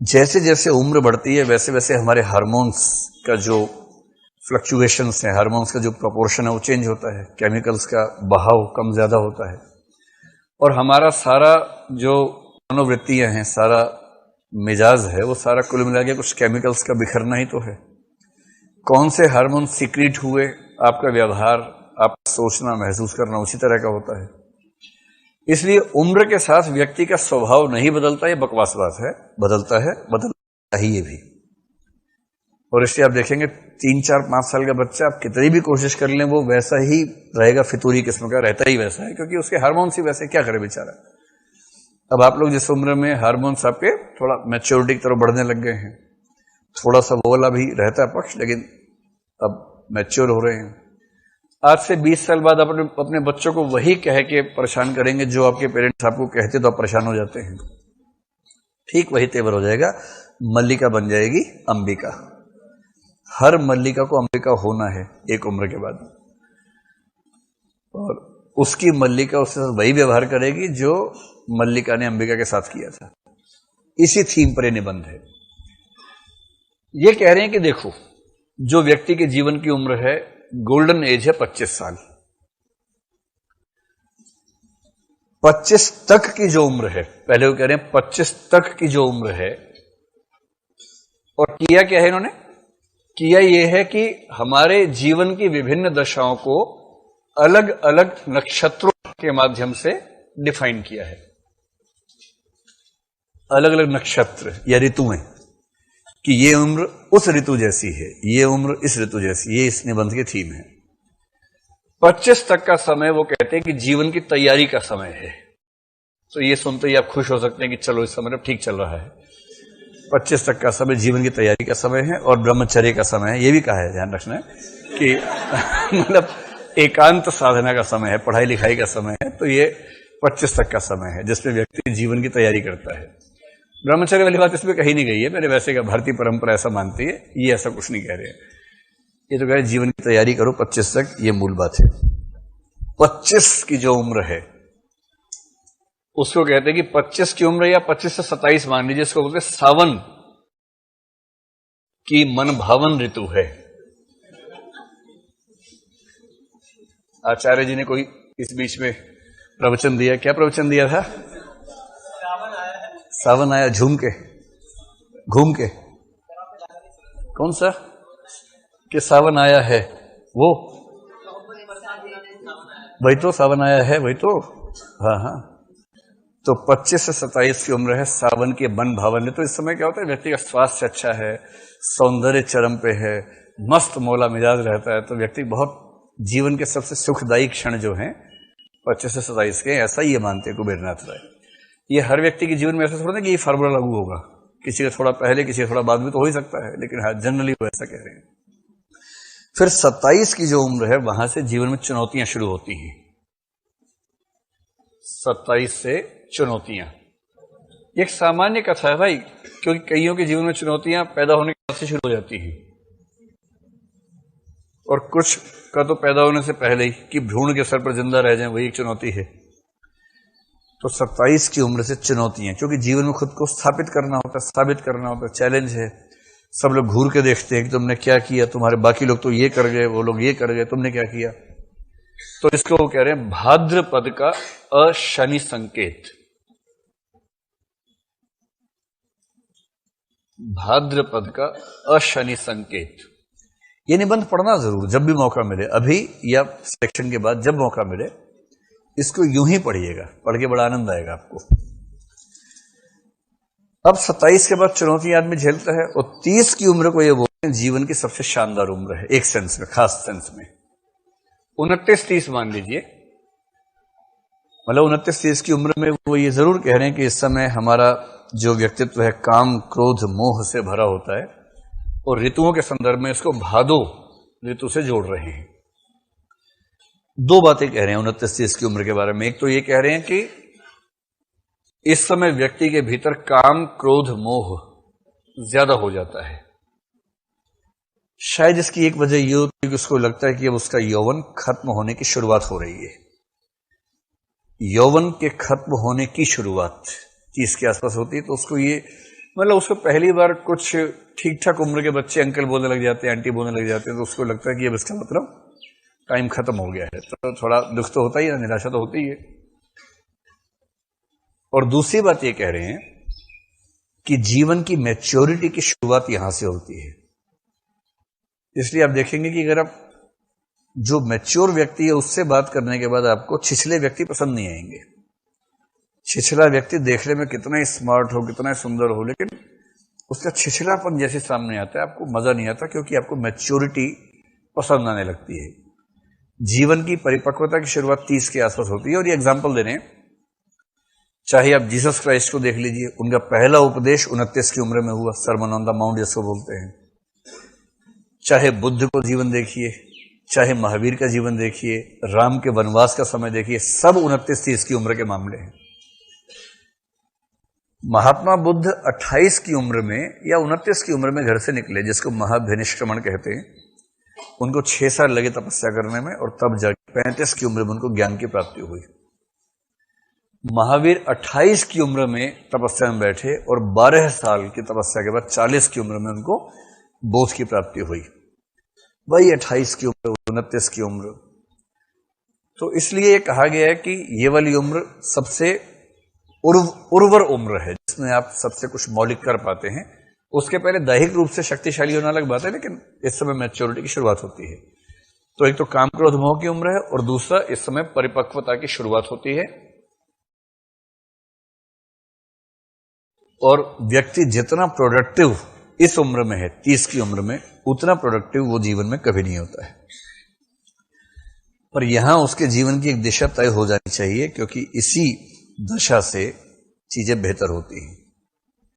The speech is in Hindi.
जैसे जैसे उम्र बढ़ती है वैसे वैसे हमारे हार्मोन्स का जो फ्लक्चुएशंस है, हार्मोन्स का जो प्रोपोर्शन है वो चेंज होता है, केमिकल्स का बहाव कम ज्यादा होता है, और हमारा सारा जो मनोवृत्तियां हैं, सारा मिजाज है, वो सारा कुल मिला के कुछ केमिकल्स का बिखरना ही तो है। कौन से हार्मोन सीक्रेट हुए, आपका व्यवहार, आपका सोचना, महसूस करना उसी तरह का होता है। इसलिए उम्र के साथ व्यक्ति का स्वभाव नहीं बदलता, ये बकवास बात है। बदलता है, बदलता ही ये भी। और इसलिए आप देखेंगे 3, 4, 5 साल का बच्चा आप कितनी भी कोशिश कर लें वो वैसा ही रहेगा, फितूरी किस्म का रहता ही वैसा है, क्योंकि उसके हार्मोन्स ही वैसे, क्या करे बेचारा। अब आप लोग जिस उम्र में हार्मोन्स आपके थोड़ा मैच्योरिटी की तरफ बढ़ने लग गए हैं, थोड़ा सा वो वाला भी रहता है पक्ष, लेकिन अब मैच्योर हो रहे हैं। आज से 20 साल बाद अपने बच्चों को वही कह के परेशान करेंगे जो आपके पेरेंट्स आपको कहते तो आप परेशान हो जाते हैं। ठीक वही तेवर हो जाएगा, मल्लिका बन जाएगी अंबिका। हर मल्लिका को अंबिका होना है एक उम्र के बाद, और उसकी मल्लिका उसके साथ वही व्यवहार करेगी जो मल्लिका ने अंबिका के साथ किया था। इसी थीम पर यह निबंध है। ये कह रहे हैं कि देखो, जो व्यक्ति के जीवन की उम्र है, गोल्डन एज है 25 साल। 25 तक की जो उम्र है, पहले वो कह रहे हैं 25 तक की जो उम्र है, और किया क्या है इन्होंने? किया यह है कि हमारे जीवन की विभिन्न दशाओं को अलग अलग नक्षत्रों के माध्यम से डिफाइन किया है। अलग अलग नक्षत्र या ऋतुएं, कि ये उम्र उस ऋतु जैसी है, ये उम्र इस ऋतु जैसी, ये इस निबंध की थीम है। 25 तक का समय वो कहते हैं कि जीवन की तैयारी का समय है। तो ये सुनते ही आप खुश हो सकते हैं कि चलो इस समय ठीक चल रहा है। 25 तक का समय जीवन की तैयारी का समय है और ब्रह्मचर्य का समय है। ये भी कहा है, ध्यान रखना है कि मतलब एकांत साधना का समय है, पढ़ाई लिखाई का समय है। तो ये 25 तक का समय है जिसमें व्यक्ति जीवन की तैयारी करता है। ब्रह्मचर्य वाली बात इसमें कहीं नहीं गई है, मेरे वैसे का भारतीय परंपरा ऐसा मानती है, ये ऐसा कुछ नहीं कह रहे हैं। ये तो कह रहे जीवन की तैयारी करो 25 तक, ये मूल बात है। 25 की जो उम्र है उसको कहते हैं कि 25 की उम्र, या 25 से 27 मान लीजिए, इसको बोलते हैं सावन की मन भावन ऋतु है। आचार्य जी ने कोई इस बीच में प्रवचन दिया, क्या प्रवचन दिया था? सावन आया झूम के, घूम के, कौन सा कि सावन आया है, वो वही तो सावन आया है, वही तो। हाँ हाँ, तो 25 से 27 की उम्र है सावन के मन भावन। तो इस समय क्या होता है, व्यक्ति का स्वास्थ्य अच्छा है, सौंदर्य चरम पे है, मस्त मौला मिजाज रहता है, तो व्यक्ति बहुत जीवन के सबसे सुखदायी क्षण जो हैं 25 से 27 के, ऐसा ही ये मानते हैं कुबेरनाथ राय। ये हर व्यक्ति के जीवन में ऐसा थोड़ा ना कि ये फार्मूला लागू होगा, किसी का थोड़ा पहले किसी का थोड़ा बाद में तो हो ही सकता है, लेकिन हाँ जनरली वो ऐसा कह रहे हैं। फिर 27 की जो उम्र है वहां से जीवन में चुनौतियां शुरू होती हैं। 27 से चुनौतियां, एक सामान्य कथा है भाई, क्योंकि कईयों के जीवन में चुनौतियां पैदा होने के बाद से शुरू हो जाती हैं, और कुछ का तो पैदा होने से पहले ही, कि भ्रूण के सर पर जिंदा रह जाएं, वही एक चुनौती है। तो 27 की उम्र से चुनौतियां, क्योंकि जीवन में खुद को स्थापित करना होता है, साबित करना होता है, चैलेंज है। सब लोग घूर के देखते हैं कि तुमने क्या किया, तुम्हारे बाकी लोग तो ये कर गए, वो लोग ये कर गए, तुमने क्या किया। तो इसको वो कह रहे हैं भाद्रपद का अशनि संकेत। भाद्रपद का अशनि संकेत। ये निबंध पढ़ना जरूर जब भी मौका मिले, अभी या सिलेक्शन के बाद जब मौका मिले, इसको यूं ही पढ़िएगा, पढ़ के बड़ा आनंद आएगा आपको। अब 27 के बाद चुनौती आदमी झेलता है, और 30 की उम्र को ये बोलते हैं जीवन की सबसे शानदार उम्र है, एक सेंस में, खास सेंस में। 29-30 मान लीजिए, मतलब 29-30 की उम्र में वो ये जरूर कह रहे हैं कि इस समय हमारा जो व्यक्तित्व है काम, क्रोध, मोह से भरा होता है, और ऋतुओं के संदर्भ में इसको भादो ऋतु से जोड़ रहे हैं। दो बातें कह रहे हैं 29-30 की उम्र के बारे में। एक तो ये कह रहे हैं कि इस समय व्यक्ति के भीतर काम, क्रोध, मोह ज्यादा हो जाता है। शायद इसकी एक वजह ये होती है कि उसको लगता है कि अब उसका यौवन खत्म होने की शुरुआत हो रही है। यौवन के खत्म होने की शुरुआत 30 के आसपास होती है, तो उसको ये मतलब उसको पहली बार कुछ ठीक ठाक उम्र के बच्चे अंकल बोलने लग जाते हैं, आंटी बोलने लग जाते हैं, तो उसको लगता है कि अब इसका मतलब टाइम खत्म हो गया है। तो थोड़ा दुख तो होता ही है, निराशा तो होती ही है। और दूसरी बात ये कह रहे हैं कि जीवन की मैच्योरिटी की शुरुआत यहां से होती है। इसलिए आप देखेंगे कि अगर आप जो मैच्योर व्यक्ति है उससे बात करने के बाद आपको छिछले व्यक्ति पसंद नहीं आएंगे। छिछला व्यक्ति देखने में कितना ही स्मार्ट हो, कितना ही सुंदर हो, लेकिन उसका छिछलापन जैसे सामने आता है आपको मजा नहीं आता, क्योंकि आपको मैच्योरिटी पसंद आने लगती है। जीवन की परिपक्वता की शुरुआत 30 के आसपास होती है। और ये एग्जाम्पल दे रहे हैं, चाहे आप जीसस क्राइस्ट को देख लीजिए, उनका पहला उपदेश 29 की उम्र में हुआ, सरमन ऑन द माउंट जिसको बोलते हैं। चाहे बुद्ध को जीवन देखिए, चाहे महावीर का जीवन देखिए, राम के वनवास का समय देखिए, सब 29-30 की उम्र के मामले हैं। महात्मा बुद्ध 28 की उम्र में या 29 की उम्र में घर से निकले, जिसको महाभिनिष्क्रमण कहते हैं। उनको 6 साल लगे तपस्या करने में, और तब जाके 35 की उम्र में उनको ज्ञान की प्राप्ति हुई। महावीर 28 की उम्र में तपस्या में बैठे, और 12 साल की तपस्या के बाद 40 की उम्र में उनको बोध की प्राप्ति हुई। वही 28 की उम्र, 29 की उम्र। तो इसलिए ये कहा गया है कि ये वाली उम्र सबसे उर्वर उम्र है, जिसमें आप सबसे कुछ मौलिक कर पाते हैं। उसके पहले दैहिक रूप से शक्तिशाली होना अलग बात है, लेकिन इस समय मैच्योरिटी की शुरुआत होती है। तो एक तो काम क्रोध मोह की उम्र है, और दूसरा इस समय परिपक्वता की शुरुआत होती है। और व्यक्ति जितना प्रोडक्टिव इस उम्र में है, 30 की उम्र में, उतना प्रोडक्टिव वो जीवन में कभी नहीं होता है। पर यहां उसके जीवन की एक दिशा तय हो जानी चाहिए, क्योंकि इसी दशा से चीजें बेहतर होती हैं।